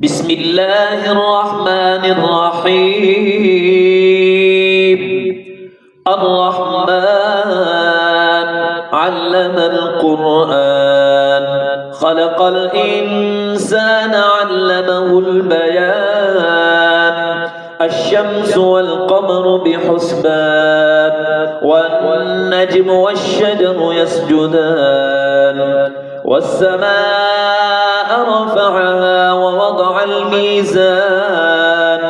بسم الله الرحمن الرحيم. الرحمن علم القرآن، خلق الإنسان علمه البيان. الشمس والقمر بحسبان، والنجم والشجر يسجدان. والسماء رفعها ووضع الميزان،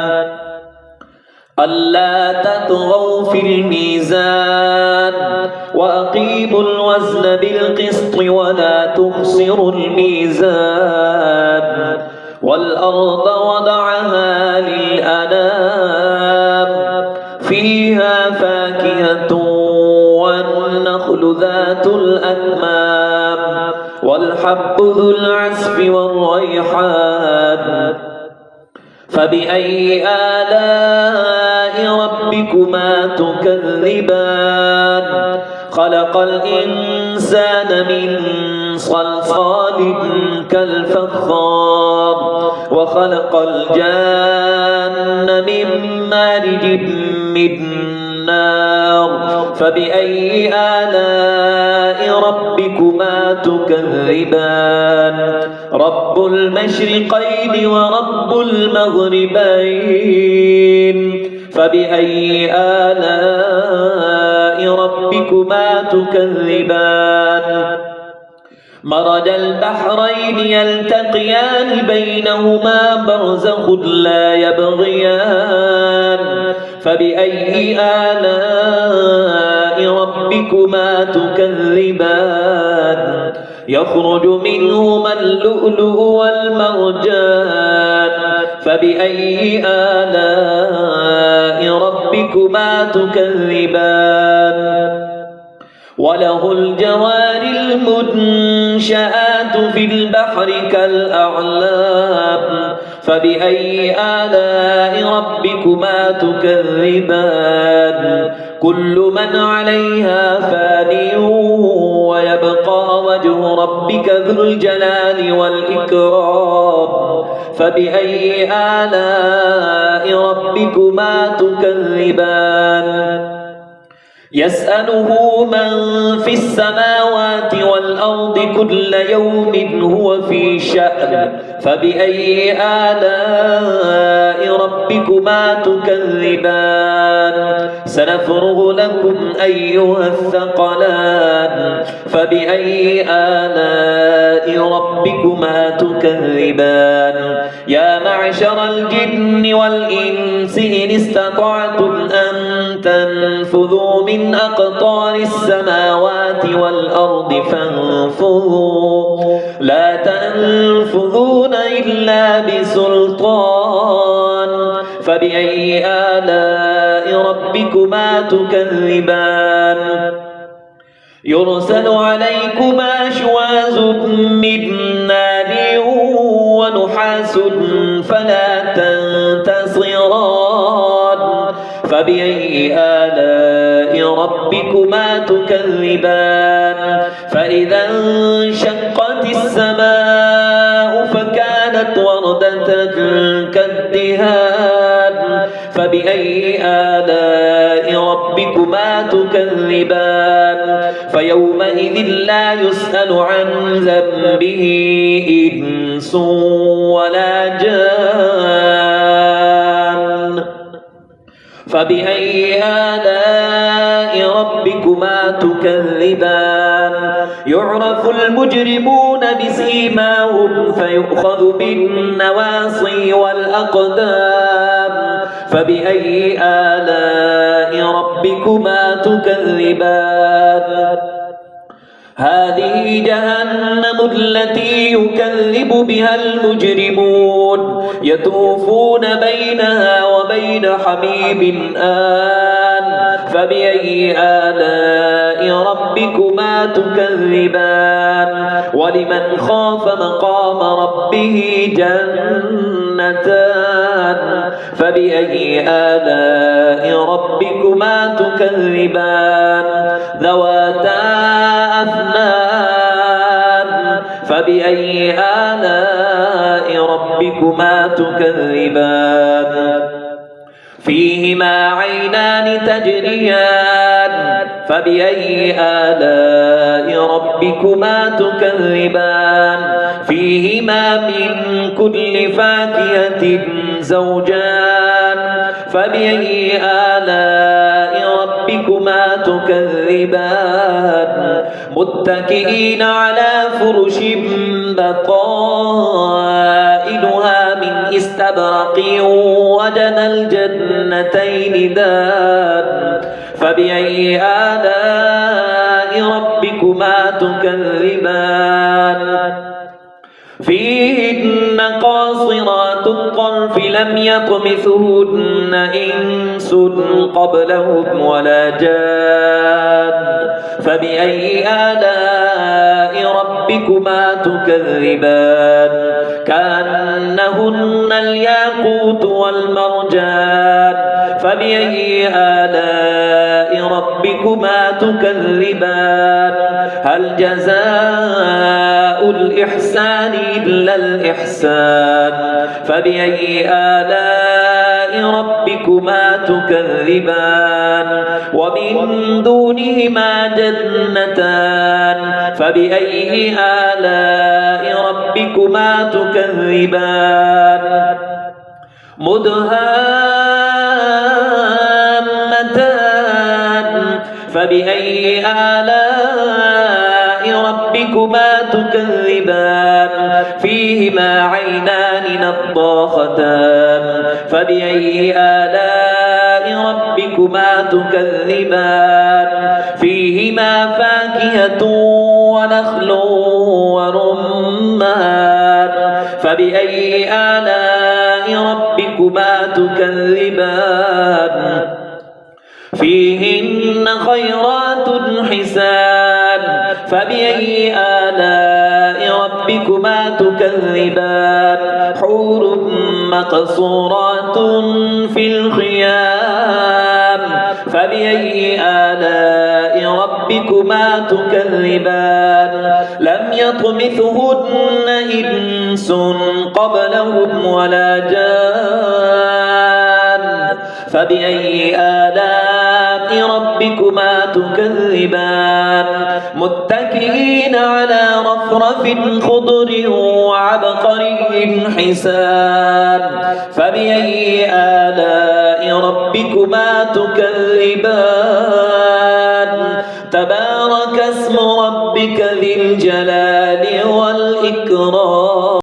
ألا تطغوا في الميزان، وأقيموا الوزن بالقسط ولا تخسروا الميزان. والأرض وضعها للأنام، فيها فاكهة والنخل ذات الأكمام، والحب ذو العصف والريحان. فبأي آلاء ربكما تكذبان؟ خلق الإنسان من صلصال كالفخار، وخلق الجان من مارج من نار. فبأي آلاء ربكما تكذبان؟ رب المشرقين ورب المغربين. فبأي آلاء ربكما تكذبان؟ مرج البحرين يلتقيان بينهما برزخ لا يبغيان. فبأي آلاء ربكما تكذبان؟ يخرج منهما اللؤلؤ والمرجان. فبأي آلاء ربكما تكذبان؟ وله الجوار المنشآت في البحر كالأعلام. فبأي آلاء ربكما تكذبان؟ كل من عليها فان ويبقى وجه ربك ذو الجلال والإكرام. فبأي آلاء ربكما تكذبان؟ يسأله من في السماوات والأرض كل يوم هو في شأن. فبأي آلاء ربكما تكذبان؟ سنفرغ لكم أيها الثقلان. فبأي آلاء ربكما تكذبان؟ يا معشر الجن والإنس إن استطعتم أن تنفذوا من أقطار السماوات والأرض فانفذوا، لا تنفذون إلا بسلطان. فبأي آلاء ربكما تكذبان؟ يرسل عليكما شواظ من نار ونحاس فلا تنتصران. فبأي آلاء ربكما تكذبان؟ فإذا انشقت السماء فكانت وردة كالدهان. فبأي آلاء ربكما تكذبان؟ فيومئذ لا يسأل عن ذنبه إنس ولا جان. فبأي آلاء ربكما تكذبان؟ يعرف المجرمون بسيماهم فيؤخذ بالنواصي والأقدام. فبأي آلاء ربكما تكذبان؟ هذه جهنم التي يكذب بها المجرمون، يطوفون بينها وبين حميم آن. فبأي آلاء ربكما تكذبان؟ ولمن خاف مقام ربه جنتان. فبأي آلاء ربكما تكذبان؟ ذواتا أفنان. فبأي آلاء ربكما ربكما تكذبان فيهما عينان تجريان فبأي آلاء ربكما تكذبان فيهما من كل فاكهة زوجان فبأي آلاء ربكما تكذبان متكئين على فرش بطائنها من استبرق وجنى الجنتين دان فبأي آلاء ربكما تكذبان فيهن قاصرات الطرف لم يطمثهن إنس قبلهم ولا جان فبأي آلاء ربكما تكذبان كأنهن الياقوت والمرجان فبأي آلاء ربكما تكذبان هل جزاء الإحسان إلا الإحسان فبأي آلاء ربكما تكذبان ومن دونهما جنتان فبأي آلاء ربكما تكذبان مدهامتان فبأي آلاء ربكما تكذبان فيهما عينان نضاختان فبأي آلاء ربكما تكذبان فيهما فاكهة ونخل ورمان فبأي آلاء ربكما تكذبان فيهن خيرات حسان فبأي آلاء ربكما تكذبان حور مقصورات في الخيام فبأي آلاء ربكما تكذبان لم يطمثهن إنس قبلهم ولا جان فبأي آلاء ربكما تكذبان متكئين على رفرف خضر وعبقري حسان فبأي آلاء ربكما تكذبان تبارك اسم ربك ذي الجلال والإكرام